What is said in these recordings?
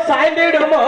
சாய்ந்திடுமோ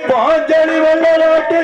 பாஞ்சலி வல்லநாட்டு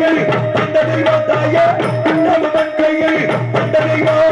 கையில் அந்த தெய்வம் தாயே அண்ணன் கையில் அந்த தெய்வம்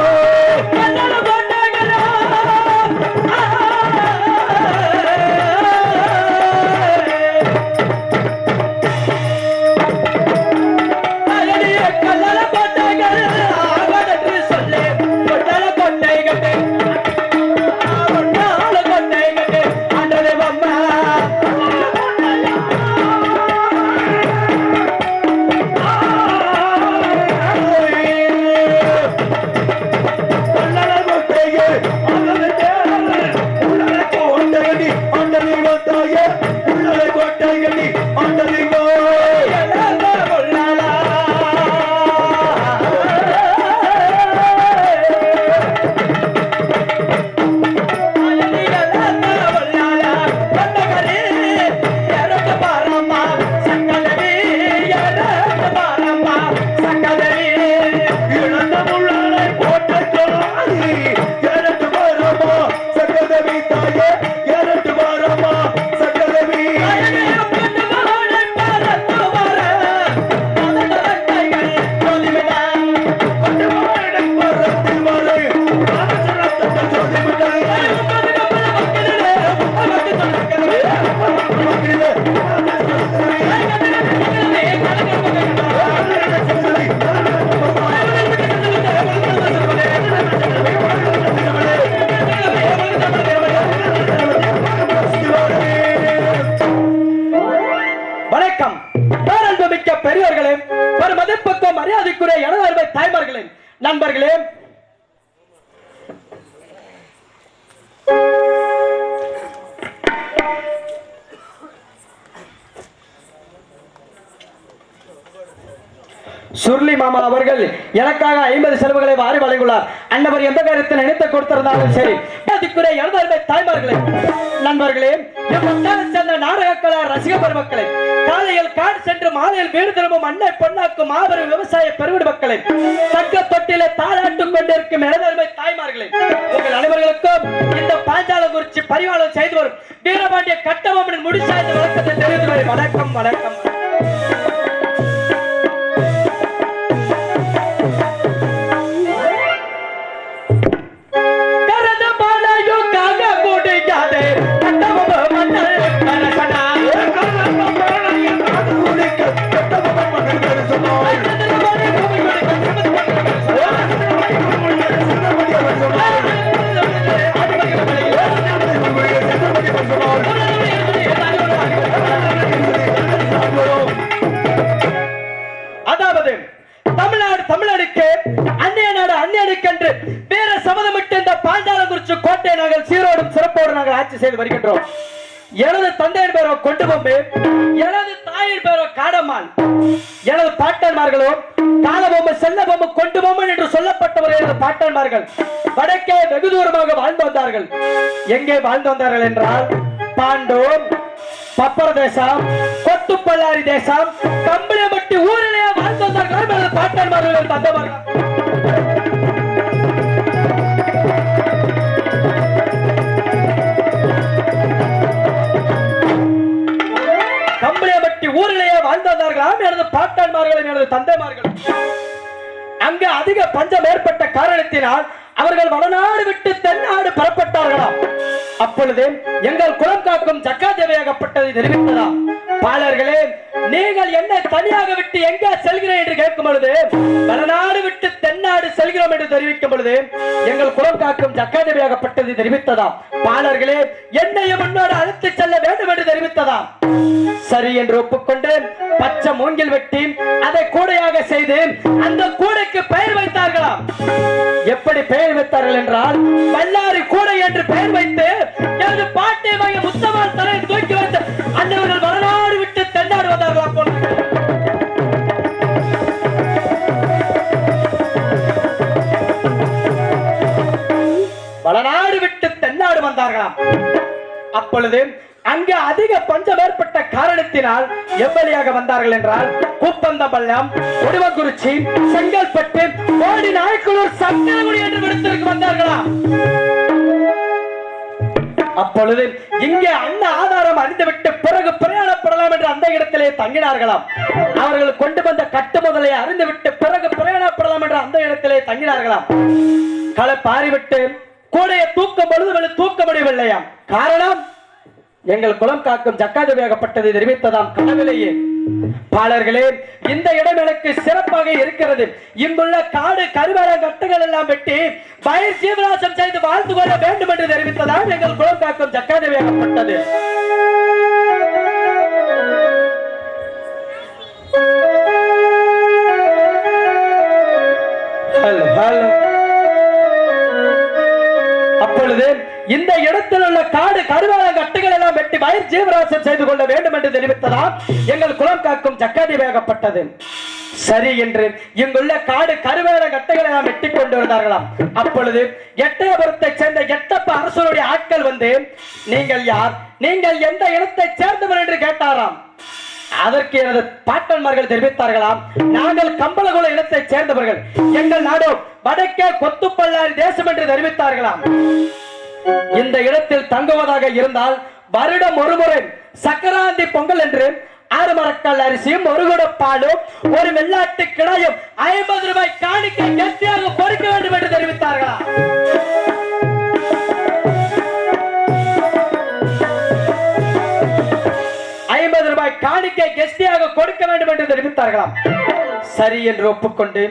பெரியவர்களே, பெருமதிப்புக்கும் மரியாதைக்குரிய எனது தாய்மார்களே, நண்பர்களே, சுர்லி மாமா அவர்கள் எனக்காக 50 செலவுகளை வாரி வழங்கியுள்ளார். அன்னவர் எந்த காரியத்தில் நினைத்து கொடுத்திருந்தாலும் சரி. அதுக்குரிய எனது தாய்மார்களே, நண்பர்களே, சேர்ந்த நாடக கலா ரசிக பெருமக்களே, காலையில் காடு சென்று மாலையில் வீடு திரும்பும் அன்னை பொன்னாக்கும் மாபெரும் விவசாய பெருவிடு மக்களே, தக்க தொட்டிலே தாளாட்டும் கொண்டிருக்கும் எனது தாய்மார்களே, உங்கள் அனைவர்களுக்கும் இந்த பாஞ்சாலங்குறிச்சி பரிவாளம் செய்து வரும் வீரபாண்டிய கட்டபொம்மனின் முடிசாய்ந்த வழக்கத்தை தெரிவித்து வணக்கம் வணக்கம். அதாவது தமிழ்நாடுக்கு அந்நிய நாடு அந்நியனுக்கென்று வேற சபதமிட்டு இந்த பாஞ்சாலங்குறிச்சி கோட்டை நாங்கள் சீரோடும் சிறப்போடு நாங்கள் ஆட்சி செய்து வருகின்றோம். எனது தந்தையின் பேரோ கொண்டு பொம்பு, எனது தாயின் பேரோ காடம்மாள், எனது பாட்டன்மார்களோ காலபொம்மை செல்ல பொம்மை கொண்டு பொம்மன் என்று சொல்லப்பட்டவர் எனது பாட்டன்மார்கள் வடக்கே வெகு தூரமாக வாழ்ந்து வந்தார்கள். எங்கே வாழ்ந்து வந்தார்கள் என்றால் பாண்டோம், பப்பர தேசம், கொத்துப்பல்லாரி தேசம், கம்பளியம்பட்டி ஊரிலேயே வாழ்ந்து வந்தார்கள் எனது பாட்டன்மார்கள் தந்தவர்கள். கம்பளியம்பட்டி ஊரிலேயே வாழ்ந்து வந்தார்களாம் எனது பாட்டன்மார்கள் எனது தந்தைமார்கள். அங்கு அதிக பஞ்சம் ஏற்பட்ட காரணத்தினால் அவர்கள் வடநாடு விட்டு தென்னாடு புறப்பட்டார்களாம். அப்பொழுது எங்கள் குலம் காக்கும் ஜக்காதேவியாகப்பட்டதை தெரிவித்ததா, பாலர்களே, நீங்கள் என்னை தனியாக விட்டு எங்கே செல்கிறேன் என்று கேட்கும் பொழுது வடநாடு விட்டு தென்னாடு செல்கிறோம் என்று தெரிவிக்கும் பொழுது எங்கள் குலம் காக்கும் ஜக்காதேவியாகப்பட்டதை தெரிவித்ததா, பாலர்களே, என்னையும் முன்னோடு அழைத்து செல்ல வேண்டும் என்று தெரிவித்ததா. சரி என்று ஒப்புக்கொண்டு பச்சை மூங்கில் வெட்டி அதை கூடையாக செய்து அந்த கூடைக்கு பெயர் வைத்தார்களாம். எப்படி பெயர் வைத்தார்கள் என்றால் வல்லாரி கூடை என்று பெயர் வைத்து எனது பாட்டை வகை முத்தமால் தலை தூக்கி வைத்து அன்னவர்கள் வடநாடு விட்டு தென்னாடு வந்தார்களாம். வடநாடு விட்டு தென்னாடு வந்தார்களாம். அப்பொழுது அங்கு அதிக பஞ்சம் ஏற்பட்ட காரணத்தினால் எவ்வளியாக வந்தார்கள் என்றால் கூப்பந்தபள்ளம், ஒடுவங்குறிச்சி, செங்கல்பட்டு, கோடி நாயக்கனூர், சங்கரகுடி என்று விடுத்திற்கு வந்தார்களா. அப்பொழுது இங்கே அன்ன ஆதாரம் அறிந்துவிட்டு பிறகு பிரயாணப்படலாம் என்று அந்த இடத்திலே தங்கினார்களாம். அவர்கள் கொண்டு வந்த கட்டு முதலை அறிந்துவிட்டு பிறகு பிரயாணப்படலாம் என்று அந்த இடத்திலே தங்கினார்களாம். களை பாரிவிட்டு கூடைய தூக்கும் பொழுது தூக்க முடியவில்லையாம். காரணம், எங்கள் குலம் காக்கும் ஜக்காதிபதியாகப்பட்டதை தெரிவித்ததாம் கனவிலேயே. பாலர்களே, இந்த இடம் எனக்கு சிறப்பாக இருக்கிறது. இங்குள்ள காடு கருவேல கட்டுகள் எல்லாம் வெட்டி பயிர் ஜீவராசம் செய்து வாழ்ந்து கொள்ள வேண்டும் என்று தெரிவித்ததால் எங்கள் குலம் காக்கும் ஜக்காதிபதியாகப்பட்டது. அப்பொழுது இந்த இடத்தில் உள்ள காடு கருவேல கட்டுகள் எல்லாம் வெட்டி பயிர் ஜீவராசம் செய்து கொள்ள வேண்டும் என்று தெரிவித்ததால் எங்கள் குலம் காக்கும் ஜக்காதிபதியாகப்பட்டது. சரி என்று இங்குள்ள காடு கருவேல கட்டைகளை எல்லாம் வெட்டி கொண்டு வந்தார்களாம். அப்பொழுது எட்டயபுரத்தை சேர்ந்த எட்டப்ப அரசனுடைய ஆட்கள் வந்து, நீங்கள் யார், நீங்கள் எந்த இடத்தை சேர்ந்தவர் என்று கேட்டாராம். அதற்கு எனது பாட்டன்மார்கள் தெரிவித்தார்களாம், நாங்கள் கம்பளகுல இடத்தை சேர்ந்தவர்கள், எங்கள் நாடு வடக்கே கொத்துப்பள்ளாரி தேசம் என்று தெரிவித்தார்களாம். இந்த இடத்தில் தங்குவதாக இருந்தால் வருடம் ஒருமுறை சக்கராந்தி பொங்கல் என்று 6 மரக்கல் அரிசியும் 1 குட பாலும் 1 வெள்ளாட்டு கிடாயும் 50 ரூபாய் காணிக்கை கெட்டியாக பொறுக்க வேண்டும் என்று தெரிவித்தார்களா. 50 ரூபாய் காணிக்கை கெட்டியாக கொடுக்க வேண்டும் என்று தெரிவித்தார்களாம். சரி என்று ஒப்புக்கொண்டு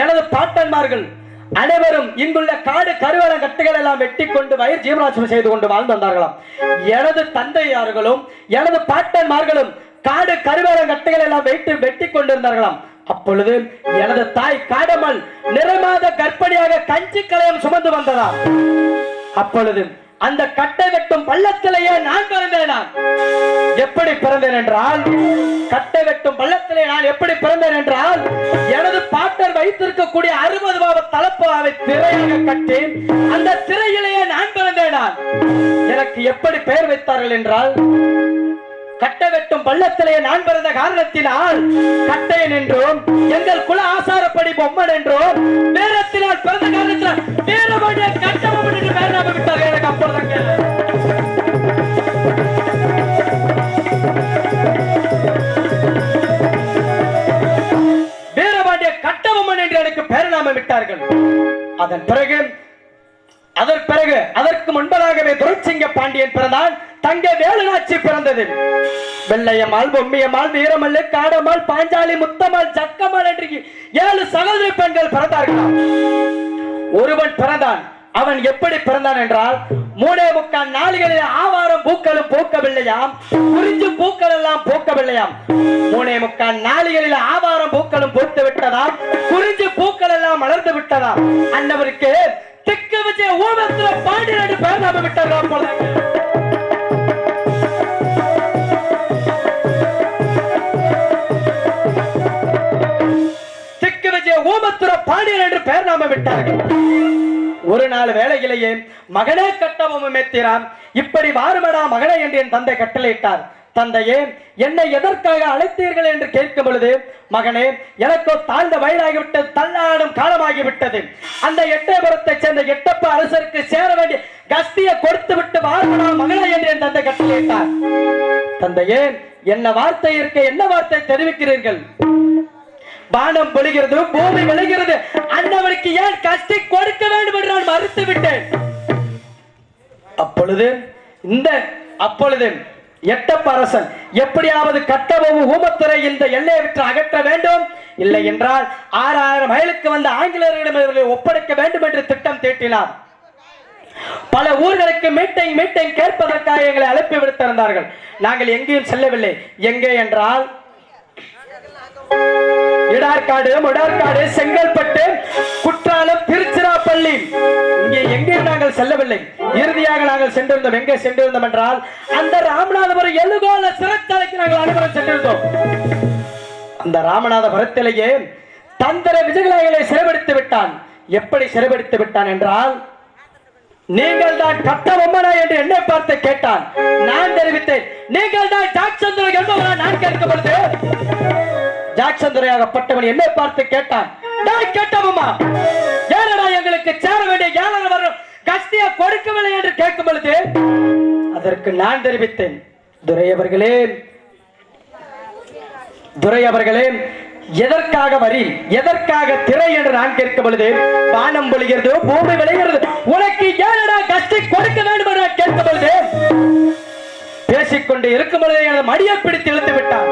எனது பாட்டன்மார்கள் அனைவரும் இங்குள்ள காடு கருவேல கட்டுகள் எல்லாம் வெட்டி கொண்டு வயிறு ஜீவராசம் செய்து கொண்டு வாழ்ந்து வந்தார்களாம். எனது தந்தையார்களும் எனது பாட்டன்மார்களும் காடு கருவேல கட்டுகள் எல்லாம் வெட்டி கொண்டிருந்தார்களாம். அப்பொழுது எனது தாய் காடமல் நிறைமாத கர்ப்பிணியாக கஞ்சி கலையம் சுமந்து வந்ததாம். அப்பொழுது அந்த கட்டை வெட்டும் பள்ளத்திலேயே நான் பிறந்தேன். எப்படி பிறந்தேன் என்றால், கட்டை வெட்டும் பள்ளத்திலே நான் எப்படி பிறந்தேன் என்றால், எனது பாட்டர் வைத்திருக்கக்கூடிய 60 பாவ தலப்பாவை திரையாக கட்டி அந்த திரையிலேயே நான் பிறந்தேன். எனக்கு எப்படி பெயர் வைத்தார்கள் என்றால், கட்டை வெட்டும் பள்ளத்திலேயே நான் பிறந்த காரணத்தினால் கட்டையன் என்றும், எங்கள் குல ஆசாரப்படி பொம்மன் என்றும், நேரத்தினால் பிறந்த காரணத்தினால் வீரபாண்டிய கட்டபொம்மன் என்று பெயர் நாம விட்டார்கள். எனக்கு அப்பொழுது வீரபாண்டிய கட்டபொம்மன் என்று எனக்கு பெயர் நாம விட்டார்கள். அதன் பிறகு அதற்கு முன்பதாகவே துரைசிங்க பாண்டியன் பிறந்தான். தங்கை வேலுநாச்சி பிறந்தது. வெள்ளையம்மாள், பொம்மியம்மாள், வீரமல்லு, காடம்மாள், பாஞ்சாலி, முத்தம்மாள், ஜக்கம்மாள் என்று 7 சகோதரி பெண்கள் பிறந்தார்கள். ஒருவன் பிறந்தான். அவன் எப்படி பிறந்தான் என்றால், 3.25 நாளிகளில் ஆவாரம் பூக்களும் பூக்கவில்லையாம், குறிஞ்சி பூக்கள் எல்லாம் பூக்கவில்லையாம். 3.25 நாளிகளில் ஆவாரம் பூக்களும் பூத்து விட்டதாம், குறிஞ்சி பூக்கள் எல்லாம் மலர்ந்து விட்டதாம். அன்னவருக்கு திக்கு விஜய ஊமத்துல பாண்டியன் என்று பெயர் நாம விட்டார்கள். திக்கு விஜய ஊமத்துர பாண்டியன் என்று பெயர் நாம விட்டார்கள். ஒரு நாள் வேளையிலேயே மகனே கட்டபொம்மன் மேத்திரான், இப்படி வாருமடா மகனே என்று என் தந்தை கட்டளையிட்டார். தந்தையே, என்னை எதற்காக அழைத்தீர்கள் என்று கேட்கும் பொழுது, மகனே எனக்கோ தாழ்ந்த வயதாகிவிட்டது, தள்ளாடும் காலமாகிவிட்டது. அந்த எட்டயபுரத்தை சேர்ந்த எட்டப்ப அரசருக்கு சேர வேண்டிய கஸ்தியை கொடுத்து விட்டு வாருமடா மகனே என்று என் தந்தை கட்டளையிட்டார். தந்தையே, என்ன வார்த்தை இருக்க என்ன வார்த்தை தெரிவிக்கிறீர்கள்? வானம் பொழிகிறது, பூமி விளைகிறது, அண்ணவனுக்கு ஏன் கஷ்டி கொடுக்க வேண்டும் என்று நான் மறுத்து விட்டேன். அப்பொழுது எட்டப்ப அரசன் எப்படியாவது கட்டபொம்மன் ஊமத்துறை இந்த எல்லையை விட்டு அகற்ற வேண்டும், இல்லை என்றால் 6000 மைலுக்கு வந்த ஆங்கிலேயர்களிடம் ஒப்படைக்க வேண்டும் என்று திட்டம் தீட்டினார். பல ஊர்களுக்கு மீட்டிங் கேட்பதற்காக எங்களை அழைப்பு விடுத்திருந்தார்கள். நாங்கள் எங்கேயும் செல்லவில்லை. எங்கே என்றால் இடார்காடு, முடார்காடு, செங்கல்பட்டு, குற்றாலம், திருச்சிராப்பள்ளி, இங்கே எங்கேயும் நாங்கள் செல்லவில்லை. இறுதியாக நாங்கள் சென்றிருந்தோம். எங்கே சென்றிருந்தோம் என்றால், அந்த ராமநாதபுரம் எழுகோல சிறைச்சாலைக்கு நாங்கள் அனைவரும் சென்றிருந்தோம். அந்த ராமநாதபுரத்திலேயே தந்திர விஜயங்களை சிறைபிடித்து விட்டான். எப்படி சிறைபிடித்து விட்டான் என்றால், நீங்கள் தான் கட்டபொம்மனா என்று என்னை பார்த்து கேட்டான். நான் தெரிவித்தேன், நீங்கள் தான் ஜாக்சந்துரை என்பவரா? நான் கேட்கப்படுது ஜாக்சந்துரையாகப்பட்டவன் என்னை பார்த்து கேட்டான், கட்டபொம்மா, ஏனடா எங்களுக்கு சேர வேண்டிய 7 வரும் கஸ்தியா கொடுக்கவில்லை என்று கேட்கும் பொழுது அதற்கு நான் தெரிவித்தேன், துரை அவர்களே எதற்காக வரி, எதற்காக திரை என்று நான் கேட்கும் பொழுது வானம் பொழிகிறது, பூமி விளைகிறது, உனக்கு ஏனடா கஸ்தி கொடுக்க வேண்டும் என்று நான் கேட்கும் பொழுது பேசிக்கொண்டு இருக்கும் பொழுது எனது மடியை பிடித்து இழுத்து விட்டான்.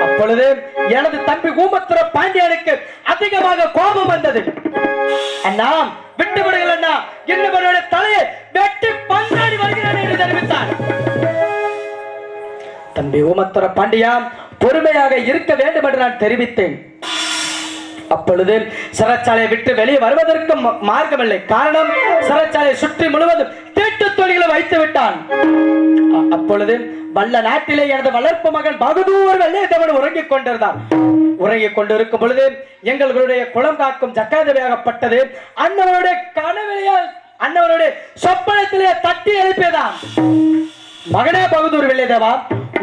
அப்பொழுது எனது தம்பி ஊமத்துர பாண்டியனுக்கு அதிகமாக கோபம் வந்தது. அண்ணா விட்டு விடுங்கள் அண்ணா, என்னவருடைய தலையை வெட்டி பந்தாடி வருகிறேன் என்று தெரிவித்தார். தம்பி ஊமத்துர பாண்டியா பொறுமையாக இருக்க வேண்டும் என்று நான் தெரிவித்தேன். அப்பொழுது சிறைச்சாலையை விட்டு வெளியே வருவதற்கு மார்க்கமில்லை. காரணம், சிறைச்சாலையை சுற்றி முழுவதும் தீட்டு தொழில்களை வைத்து விட்டான். அப்பொழுது வல்ல நாட்டிலே எனது வளர்ப்பு மகன் பகதூர் வெள்ளையத்தேவன் உறங்கிக் கொண்டிருந்தான். உறங்கிக் கொண்டிருக்கும் பொழுது எங்களுடைய குளம் காக்கும் ஜக்காதவையாகப்பட்டது அண்ணவனுடைய கனவிலையால் அண்ணவனுடைய சொப்பனத்திலே தட்டி எழுப்பியதான். மகனே பகதூர் வெள்ளையதேவா,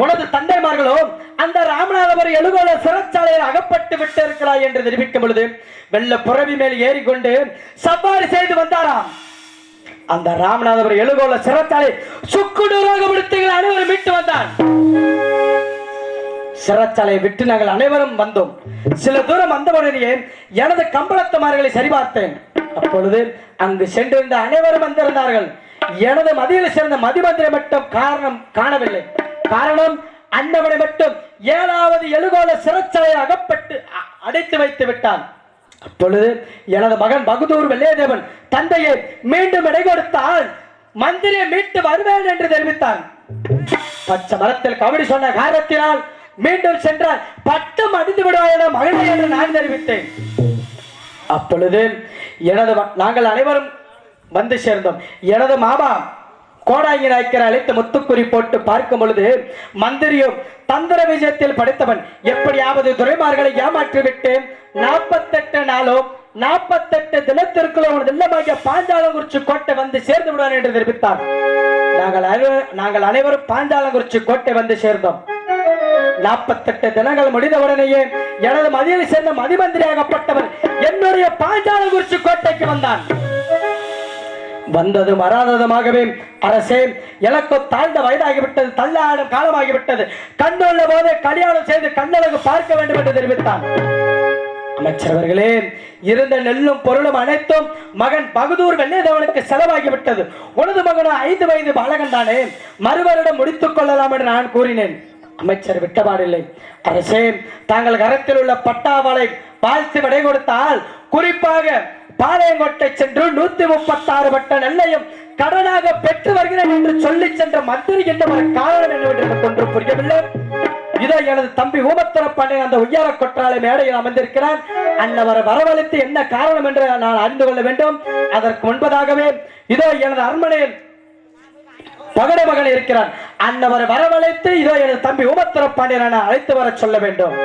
உனது தந்தைமார்களோ அந்த ராமநாதபுரம் எழுகோல சிறைச்சாலையில் அகப்பட்டு விட்டு இருக்கிறாய் என்று தெரிவிக்கும் பொழுது வெள்ள புறவி மேல் ஏறிக்கொண்டு சவாரி செய்து வந்தாராம். அந்த ராமநாதபுரம் எழுகோல சிறைச்சாலை சுக்குநூறாக முடித்தீர்கள் அனைவரும் மீட்டு வந்தார். சிறைச்சாலையை விட்டு நாங்கள் அனைவரும் வந்தோம். சில தூரம் வந்தவுடனே எனது கம்பளத்தமார்களை சரிபார்த்தேன். அப்பொழுது அங்கு சென்றிருந்த அனைவரும் வந்திருந்தார்கள். எனது மதியில் சேர்ந்த மதிமந்திரை மட்டும் காரணம் காணவில்லை. காரணம், அண்ணவனை மட்டும் 7வது எழுகோல சிறைச்சாலையில் அகப்பட்டு அடைத்து வைத்து விட்டான். அப்பொழுது எனது மகன் பகதூர் வெள்ளையதேவன் தந்தையை மீண்டும் இடை கொடுத்தால் மந்திரியை மீட்டு வருவேன் என்று தெரிவித்தான். பச்சை மரத்தில் கபடி சொன்ன காரணத்தினால் மீண்டும் சென்றால் பட்டம் அடித்து விடுவாய் மகனை என்று நான் தெரிவித்தேன். அப்பொழுது நாங்கள் அனைவரும் வந்து சேர்ந்தோம். எனது மாமா கோடாங்கி நாயக்கரை அழைத்து முத்துக்குறி போட்டு பார்க்கும் பொழுது மந்திரியும் தந்திர விஜயத்தில் படித்தவன் எப்படியாவது துரைமார்களை ஏமாற்றிவிட்டு 48 நாளோ 48 தினத்திற்குள்ள இல்லமாகிய பாஞ்சாலங்குறிச்சி கோட்டை வந்து சேர்ந்து விடுவார் என்று தெரிவித்தார். நாங்கள் அனைவரும் பாஞ்சாலங்குறிச்சி கோட்டை வந்து சேர்ந்தோம். 48 தினங்கள் முடிந்தவுடனேயே எனது மதியில் சேர்ந்த மதிமந்திரியாகப்பட்டவர் என்னுடைய பாஞ்சாலங்குறிச்சி கோட்டைக்கு வந்தான். வந்ததும் வராததுமாகவே, அரசே எனக்கு தாழ்ந்த வயதாகிவிட்டது, தள்ளாடும் காலமாகிவிட்டது, கண்ணுள்ள போதே கல்யாணம் செய்து கண்ணழகு பார்க்க வேண்டும் என்று தெரிவித்தான். அமைச்சரவர்களே, இருந்த நெல்லும் பொருளும் அனைத்தும் மகன் பகதூர் வெள்ளையதேவனுக்கு செலவாகிவிட்டது. உனது மகனும் 5 வயது பாலகன் தானே, மறுவரிடம் முடித்துக் கொள்ளலாம் என்று நான் கூறினேன். அமைச்சர் விட்டபாடில்லை. அரசே, தாங்கள் கரத்தில் உள்ள பட்டாவாளை வாழ்த்து விடை கொடுத்தால் குறிப்பாக பாளையங்கோட்டை சென்று 136 பட்ட நெல்லையும் கடனாக பெற்று வருகிறேன் என்று சொல்லி சென்ற மந்திரி என்ன காரணம் என்னவென்று கொன்று புரியவில்லை. இதோ எனது தம்பி ஊமத்துர பாண்டியன் அந்த உய்யார கொற்றாலை மேடையில் அமர்ந்திருக்கிறான். அன்னவரை வரவழைத்து என்ன காரணம் என்று நான் அறிந்து கொள்ள வேண்டும். அதற்கு முன்பதாகவே இதோ எனது அரண்மனையில் பகட மகன் இருக்கிறான். அன்னவரை வரவழைத்து இதோ எனது தம்பி ஊமத்துர பாண்டியன் அழைத்து வர சொல்ல வேண்டும்.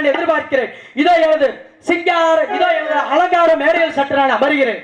நான் எதிர்பார்க்கிறேன். இதோ எனது சிங்கார, இதோ எனது அலங்கார மேடையில் சற்று நான் அமர்கிறேன்.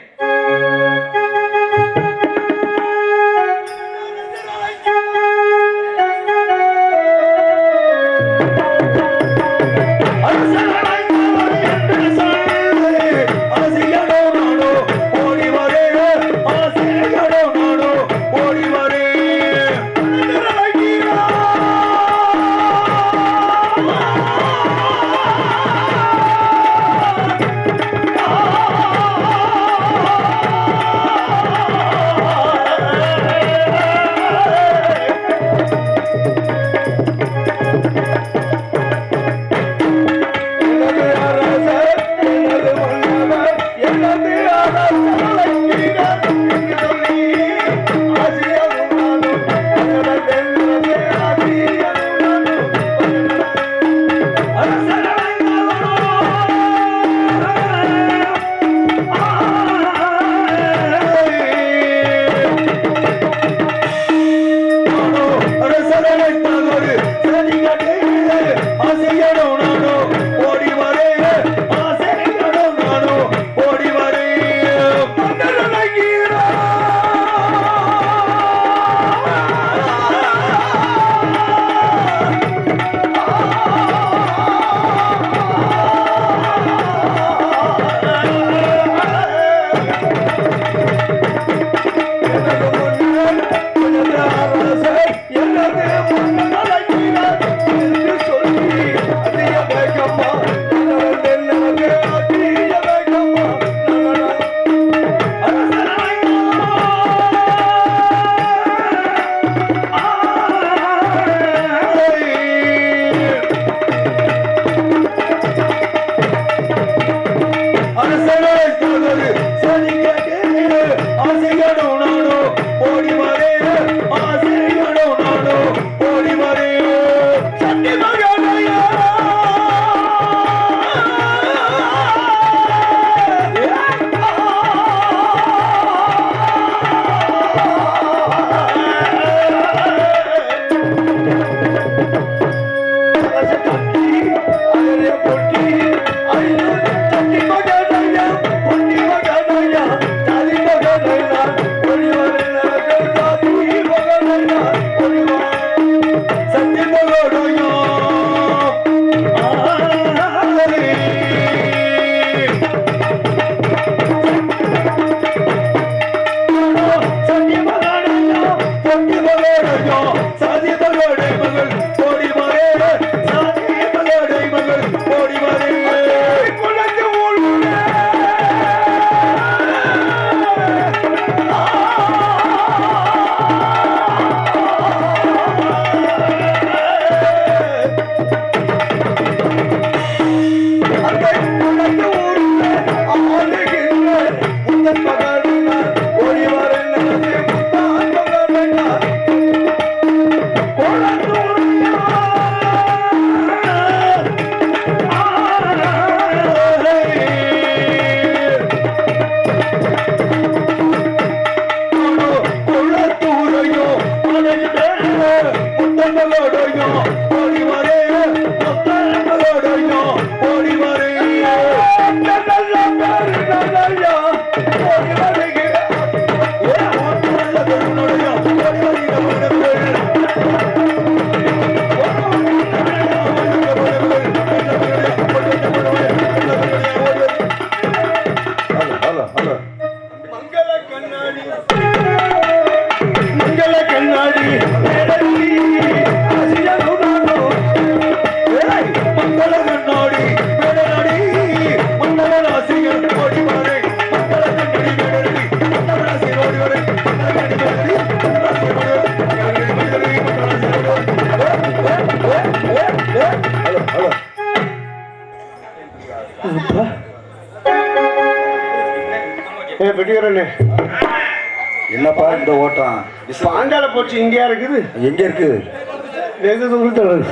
என்னப்பா இந்த ஓட்டம் பாஞ்சால போச்சு இங்கேயா இருக்குது? எங்க இருக்கு?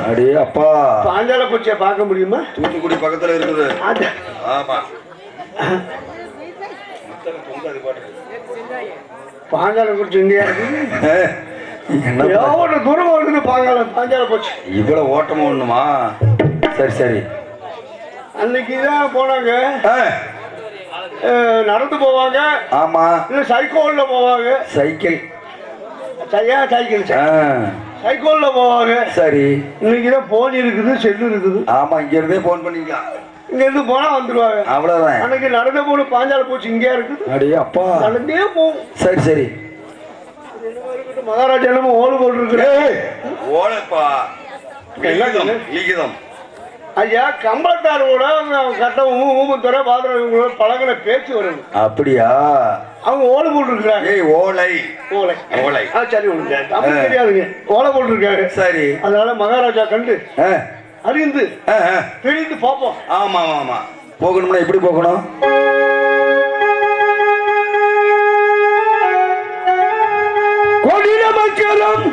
அடே அப்பா, பாஞ்சால பூச்சியை பார்க்க முடியுமா? தூத்துக்குடி பக்கத்துல இருக்குது. ஆமா, பாஞ்சால பூச்சி இங்கேயா இருக்குது? எவ்வளவு தூரம் வருது பாஞ்சால பூச்சி? இவ்வளவு ஓட்டமா ஒண்ணுமா? சரி சரி, அன்னைக்கு தான் போனாங்க. ஆ, நடந்து போவாங்க, ஆமா. இல்ல சைக்கிள்ல போவாங்க. சைக்கிள். சைக்கிள் ஆ, சைக்கிள்ல போவாங்க. சரி. இன்னைக்கு தான் போன் இருக்குது, செல்லு இருக்குது. ஆமா, இங்க இருந்தே போன் பண்ணிக்கலாம். இங்க இருந்து போனா வந்துருவாங்க. அவ்வளவுதான். அன்னைக்கு நடந்த போன பாஞ்சால பூச்சி இங்கே இருக்குது. அடே அப்பா. நடந்தே போகும். சரி சரி. மகாராஜா என்னமோ ஓடு போட்டு ஓடப்பா. லிகிதம். ஐயா கம்பளத்தாரோட கட்டவும் ஊமத்துறை பாத்திரங்களோட பழகின பேச்சு வருது. அப்படியா? அவங்க ஓலை போட்டுருக்காங்க. ஏய், ஓலை. ஓலை ஓலை. சரி, உங்களுக்கு தமிழ் தெரியாதுங்க. ஓலை போட்டுருக்காங்க. சரி. அதனால மகாராஜா கண்டு அறிந்து தெரிந்து பார்ப்போம். ஆமா ஆமா. போகணும்னா எப்படி போகணும்? கொடி நமஸ்காரம்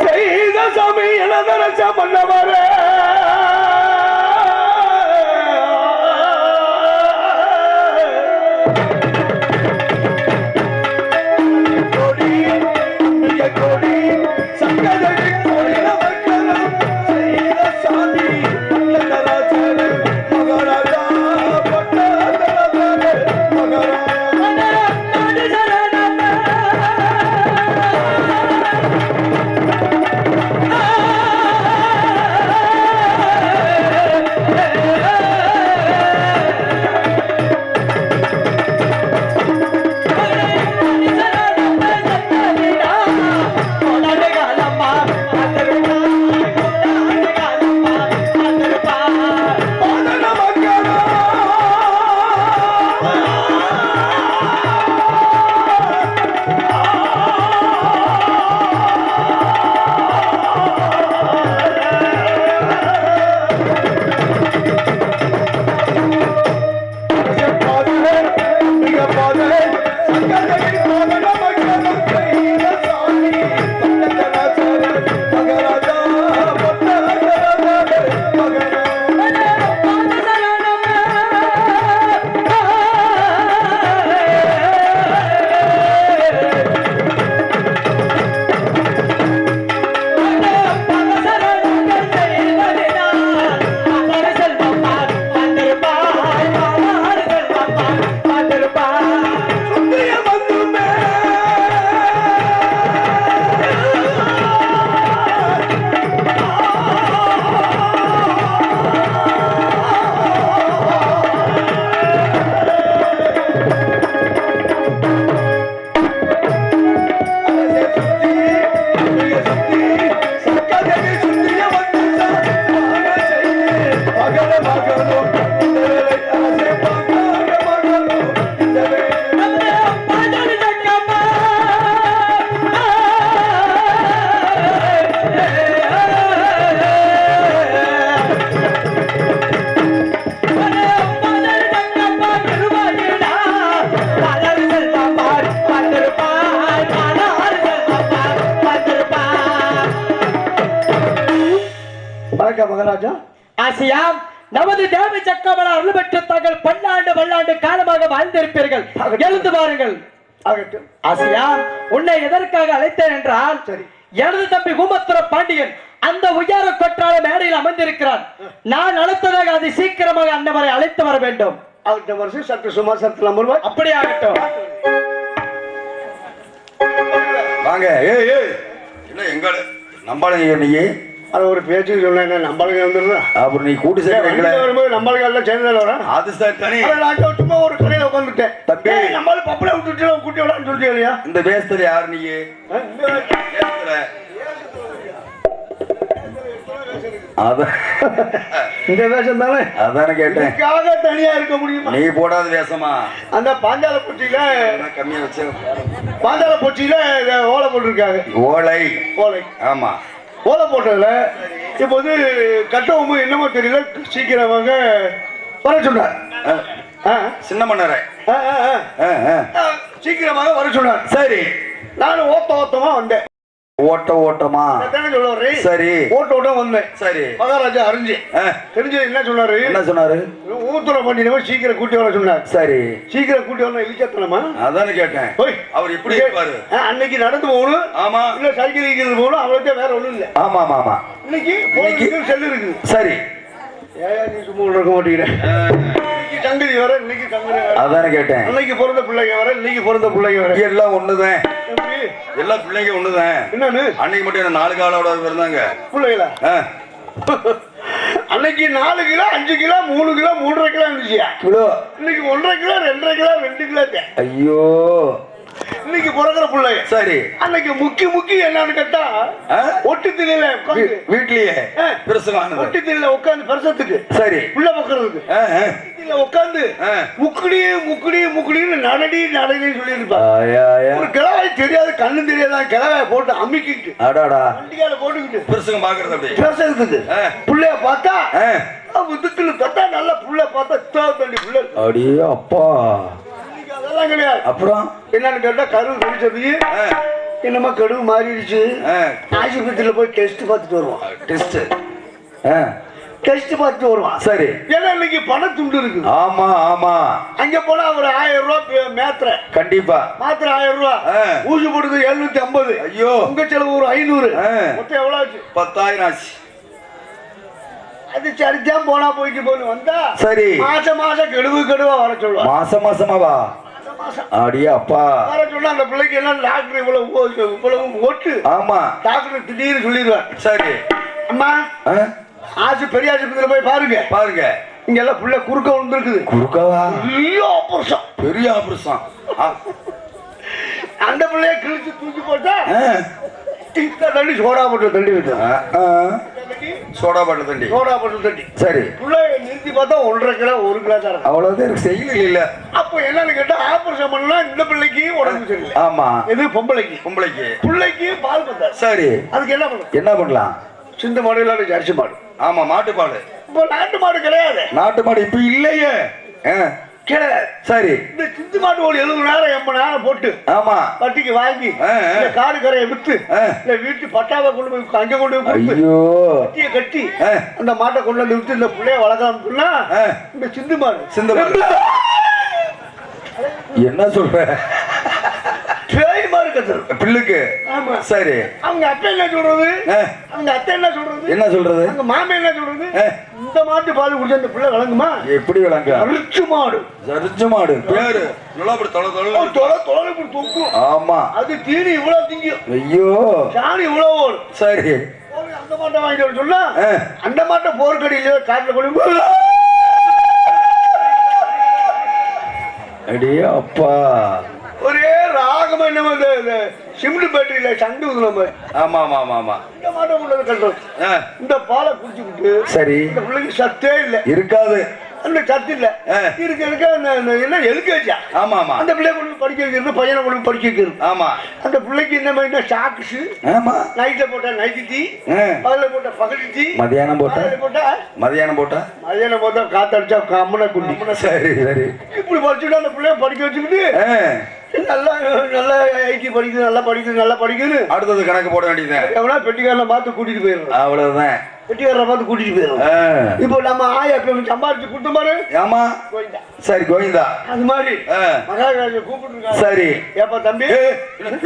செய்த சாமி எனதரச மன்னவர கொடி கொடி சங்கதடி கொடி நமஸ்காரம் செய்த சாமி எனதரச மகாராஜா பட்டதரச மகாராஜா மகாராஜா ஆசியாம் நமது தேவி சக்கமல அருள் பெற்று தாங்கள் பல்லாண்டு பல்லாண்டு காலமாக வாழ்ந்திருப்பீர்கள். எழுந்து பாருங்கள். ஆசியாம், உன்னை எதற்காக அழைத்தேன் என்றால், எனது தம்பி ஊமத்துர பாண்டியன் அந்த உயர கொற்றால மேடையில் அமர்ந்திருக்கிறான். நான் அழைத்ததாக அதை சீக்கிரமாக அன்னவரை அழைத்து வர வேண்டும். அடுத்த வருஷம் சற்று சுமார் சத்தில் அமர்வாய். அப்படி ஆகட்டும். வாங்க. ஏய் ஏய், என்ன எங்க நம்பாளுங்க நீ? அது ஒரு பேச்சு சொன்ன நம்மளுக்கு வந்துடுறா. அப்புறம் நீ கூட்டி சேர்க்கல வரும்போது நம்மளுக்கு எல்லாம் சேர்ந்து வரேன். அது சார் தனி. நான் சும்மா ஒரு கடையில் உட்காந்துட்டேன். தம்பி நம்மள பப்பளை விட்டுட்டு கூட்டி விடான்னு சொல்லிட்டு இல்லையா? இந்த வேஸ்தர் யார் நீ? இந்த வேஷம் தானே? அதானே கேட்டேன். தனியா இருக்க முடியுமா? நீ போடாத வேஷமா? அந்த பாஞ்சால பூச்சியில கம்மியா வச்சு பாஞ்சால பூச்சியில ஓலை போட்டிருக்காங்க. ஓலை. ஓலை. ஆமா. ஓலை போட்டதுல இப்ப வந்து கட்டவும் என்னமோ தெரியல, சீக்கிரமாக வர சொன்னார். சின்ன மன்னரை சீக்கிரமாக வர சொன்னார். சரி, நானும் ஓட்டமா வந்தேன். ஓட்டமா? சரி, ஓட்ட வந்தேன். சரி. மகாராஜா அறிஞ்சு தெரிஞ்சு என்ன சொன்னாரு? ஊத்துற பண்ணிடுவோம், சீக்கிரம் கூட்டி வர சொன்னார். சரி, சீக்கிரம் கூட்டி வரணும். இழிச்சத்தனமா? அதானே கேட்டேன். அவர் எப்படி இருப்பாரு? அன்னைக்கு நடந்து போகணும். ஆமா. இல்ல சைக்கிள் போகணும். அவளுக்கு வேற ஒண்ணும் இல்ல. ஆமா ஆமா ஆமா. இன்னைக்கு செல்லு இருக்குது. சரி, ஏன் நீ சும்மா இருக்க மாட்டேங்கிறேன். இன்னைக்கு சங்கதி வர, இன்னைக்கு சங்கதி வர. அதானே கேட்டேன். அன்னைக்கு பிறந்த பிள்ளைங்க வர, இன்னைக்கு பிறந்த பிள்ளைங்க வர. எல்லாம் ஒண்ணுதான். எப்படி? எல்லா பிள்ளைங்க ஒண்ணுதான். என்னன்னு? அன்னைக்கு மட்டும் என்ன 4 காலோட இருந்தாங்க பிள்ளைகளா? அன்னைக்கு 4 கிலோ 5 கிலோ 3 கிலோ 3.5 கிலோ இருந்துச்சியா கிலோ. இன்னைக்கு 1.5 கிலோ 2.5 கிலோ 2 கிலோ. ஐயோ இன்னைக்கு பிறகுற பிள்ளைங்க சரி. அன்னைக்கு முக்கி என்னன்னு கேட்டா ஒட்டு திணையில வீட்லயே பெருசுங்க ஒட்டு திணையில உட்காந்து பெருசத்துக்கு சரி உள்ள பக்கறதுக்கு உட்காந்து முக்குடின்னு நடடி சொல்லி ஒரு கிழவாய் தெரியாது, கண்ணு தெரியாதான் கிழவாய போட்டு அமிக்கிட்டு வண்டியால போட்டுக்கிட்டு பெருசுங்க பாக்குறது அப்படி பேசுறதுக்கு புள்ளைய பார்த்தா வித்துக்குள்ள தட்டா நல்லா புள்ள பார்த்தா தண்ணி புள்ள அடியே அப்பா. அதெல்லாம் கிடையாது. அப்புறம் என்னன்னு கேட்டா கருவு கடிச்சது என்னமா கடுவு மாறிடுச்சு. ஆஸ்பத்திரியில போய் டெஸ்ட் பார்த்துட்டு வருவான். டெஸ்ட் பார்த்துட்டு வருவான். சரி. ஏன்னா இன்னைக்கு பண துண்டு இருக்கு. ஆமா ஆமா. அங்க போனா ஒரு 1000 ரூபாய் மாத்திரை. கண்டிப்பா மாத்திரை 1000 ரூபாய். ஊசி போடுறது 750. ஐயோ. உங்க செலவு ஒரு 500. மொத்தம் எவ்வளவு ஆச்சு? 10,000 ஆச்சு. அது சரிதான் போனா போயிட்டு போய் வந்தா சரி மாசம் கெடுவா வர சொல்லுவா. மாசமாவா? அடியா அப்பா வர சொன்னா அந்த பிள்ளைக்கு என்ன டாக்டர் இவ்வளவு ஓட்டு. ஆமா டாக்டர் திடீர்னு சொல்லிடுவார். சரி அம்மா பெரிய ஆஸ்பத்திரியில போய் பாருங்க இங்க எல்லாம் புள்ள குறுக்க வந்துருக்குது. குறுக்கவா? பெரிய ஆபரேஷன். அந்த பிள்ளைய கிழிச்சு தூக்கி போட்டா தண்ணி சோடா போட்டு தண்ணி சோடா பாட்டில் தண்ணி. சரி பிள்ளைய நிறுத்தி பார்த்தா 1.5 கிலோ 1 கிலோ தான். அவ்வளவுதான் செய்யல இல்ல. அப்போ என்னன்னு கேட்டா ஆபரேஷன் பண்ணா இந்த பிள்ளைக்கு உடம்பு சரியில்லை. ஆமா இது பொம்பளைக்கு பிள்ளைக்கு பால் பத்தா. சரி அதுக்கு என்ன பண்ணலாம்? சிந்து மாடு இல்லாத ஜெர்சி மாடு. ஆமா மாட்டு பாடு. இப்போ நாட்டு மாடு கிடையாது. நாட்டு மாடு இப்ப இல்லையே கிடையாது. சரி இந்த சிந்து மாட்டு ஒரு 70 நேரம் 80 நேரம் போட்டு ஆமா வட்டிக்கு வாங்கி காடு கரையை வித்து இல்ல வீட்டு பட்டாவை கொண்டு போய் அங்க கொண்டு போய் வட்டியை கட்டி அந்த மாட்டை கொண்டு வந்து வித்து இந்த பிள்ளைய வளர்க்கலாம் சொன்னா இந்த சிந்து மாடு என்ன சொல்ற? பிள்ளைக்கு சரி அவங்க அப்பா என்ன சொல்றது? அவங்க அத்தை என்ன சொல்றது? அவங்க மாமா என்ன சொல்றது? இந்த மாட்டு பால் குடிச்ச அந்த பிள்ளை விளங்குமா? எப்படி விளங்க? அரிச்சு மாடு பேரு தொங்கும். ஆமா அது தீனி இவ்வளவு திங்கும். ஐயோ சாணி இவ்வளவு ஓடும். சரி அந்த மாட்டை வாங்கிட்டு சொல்ல அந்த மாட்டை போர்க்கடியில காட்டுல கொண்டு அடியே அப்பா ஒரே ராகமா என்ன சிமெண்ட் பேட்டரியில சண்டு நம்ம. ஆமா ஆமா ஆமா ஆமா இந்த மாட்டை கொண்டு கட்டுறோம். இந்த பாலை குடிச்சுக்கிட்டு சரி இந்த பிள்ளைக்கு சத்தே இல்ல இருக்காது. அந்த சத்து இல்ல இருக்க என்ன எல்கேஜா? ஆமா ஆமா அந்த பிள்ளைய கொண்டு படிக்க வைக்கிறது, பையனை கொண்டு படிக்க வைக்கிறது. ஆமா அந்த பிள்ளைக்கு என்ன மாதிரி சாக்ஸ் நைட்ல போட்டா நைட்டு டீ, பகல போட்டா பகல் டீ, மதியானம் போட்டா காத்தடிச்சா அம்மனை குண்டி. சரி சரி இப்படி படிச்சுட்டு அந்த பிள்ளைய படிக்க வச்சுக்கிட்டு நல்லா ஐடி நல்லா படிக்குது. அடுத்தது கணக்கு போட வேண்டியது. எவனா பெட்டிக்காரனை பார்த்து கூட்டிட்டு போயிடும். அவ்வளவுதான் பெட்டிக்காரனை பார்த்து கூட்டிட்டு போயிடும். இப்போ நம்ம ஆயா சம்பாதிச்சு கூட்டம் பாரு. ஆமா சரி கோவிந்தா அது மாதிரி மகாராஜா கூப்பிட்டு. சரி ஏப்பா தம்பி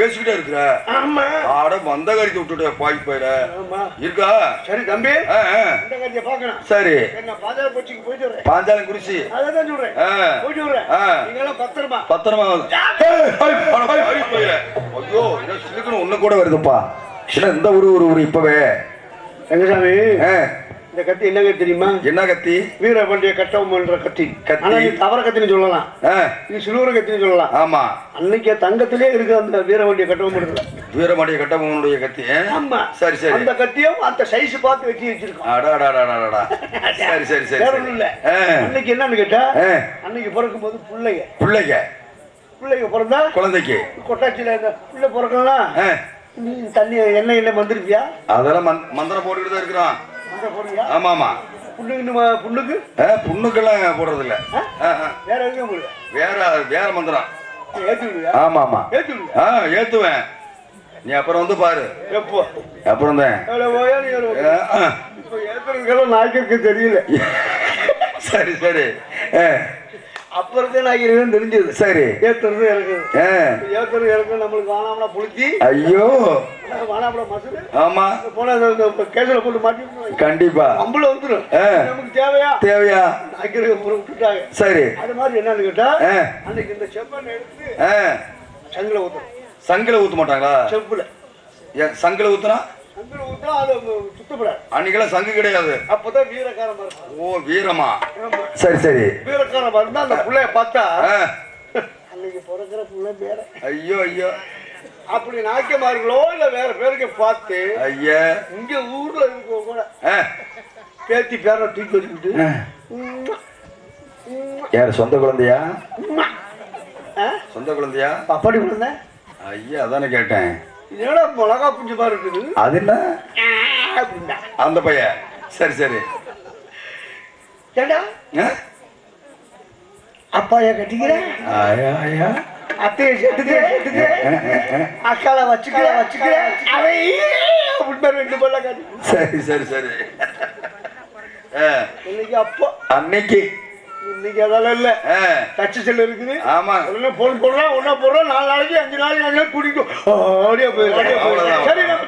பேசிக்கிட்டே இருக்கிற? ஆமா ஆட மந்த கறிக்க விட்டுட்டு பாய் போயிட இருக்கா? சரி தம்பி இந்த கறியை பார்க்கணும். சரி என்ன பாஞ்சாலம் கொச்சிக்கு போயிட்டு வரேன். பாஞ்சாலம் குறிச்சி அதான் சொல்றேன் போயிட்டு வரேன். நீங்க எல்லாம் பத்திரமா ஐயோ ஒண்ணு கூட வருதுப்பா. இந்த ஒரு இப்பவே ரங்கசாமி இந்த கத்தி என்ன கத்தி தெரியுமா? என்ன கத்தி? வீரபாண்டிய கட்டபொம்மன்ற கத்தி. ஆனா நீ தவற கத்தின்னு சொல்லலாம், இது சிலுவர கத்தின்னு சொல்லலாம். ஆமா அன்னைக்கு தங்கத்திலே இருக்கு அந்த வீரபாண்டிய கட்டபொம்மனுடைய கத்தி. ஆமா சரி சரி அந்த கத்தியும் அந்த சைஸ் பார்த்து வெட்டி வச்சிருக்கோம். சரி சரி சரி இல்ல அன்னைக்கு என்னன்னு கேட்டா அன்னைக்கு பிறக்கும் போது பிள்ளைங்க பிறந்தா குழந்தைக்கு கொட்டாச்சியில இந்த பிள்ளை பிறக்கலாம் நீ தண்ணி எண்ணெய் வந்திருப்பியா? அதெல்லாம் மந்திரம் போட்டுக்கிட்டு தான் இருக்கிறோம். ஆமா ஆமா புண்ணுக்கெல்லாம் போடுறது இல்ல. வேற எதுவும் போடுவேன் வேற மந்திரம் ஏத்துவிடுவியா? ஆமா ஆமா ஏத்துவேன். நீ அப்புறம் வந்து பாரு. எப்போ அப்புறம் தான் நாய்க்கு தெரியல. சரி சரி அப்புறத்தே நான் இருக்கேன்னு தெரிஞ்சது. சரி. ஏத்துறது இறக்குது. ஏத்துறது இறக்கு நம்மளுக்கு வானாமடா புளிச்சி. ஐயோ. வானாமடா மசுடு. ஆமா. போனா கேஸ்ல போட்டு மாட்டி. கண்டிப்பா. அம்புல வந்துடும். நமக்கு தேவையா? அக்கிற விட்டுட்டாங்க. சரி. அது மாதிரி என்னன்னு கேட்டா அன்னைக்கு இந்த செப்பனை எடுத்து சங்கில ஊத்தும். சங்கில ஊத்த மாட்டாங்களா? செப்புல. சங்கில ஊத்துனா? சங்கில ஊத்துனா அது சுத்தப்படாது. அன்னைக்கெல்லாம் சங்கு கிடையாது. அப்பதான் வீரக்காரமா இருக்கும். ஓ வீரமா? சரி சரி. வீரக்காரமா இருந்தா அந்த புள்ளைய பார்த்தா அன்னைக்கு பிறக்கிற புள்ள பேர. ஐயோ. அப்படி நாய்க்கமார்களோ இல்ல வேற பேருக்கு பார்த்து ஐயா இங்க ஊர்ல இருக்க கூட பேத்தி பேர தூக்கி வச்சுக்கிட்டு யார் சொந்த குழந்தையா? சொந்த குழந்தையா? அப்படி குழந்தை? ஐயா அதானே கேட்டேன். இதோட மிளகா புஞ்சு மாதிரி இருக்குது. அது என்ன அந்த பையன்? சரி சரி. ஏண்டா அப்பாயா கட்டிக்கிறேன், அத்தையை சேர்த்துக்க, அக்கால வச்சுக்க ரெண்டு பல்ல காட்டி. சரி சரி சரி. இன்னைக்கு அப்போ அன்னைக்கு இன்னைக்கு அதெல்லாம் இல்ல. டச் செல் இருக்குது. ஆமா. போன் போடுறோம், ஒன்னா போடுறோம், 4 நாளைக்கு 5 நாளைக்கு கூட்டிட்டு அப்படியே போயிடும். சரி நம்ம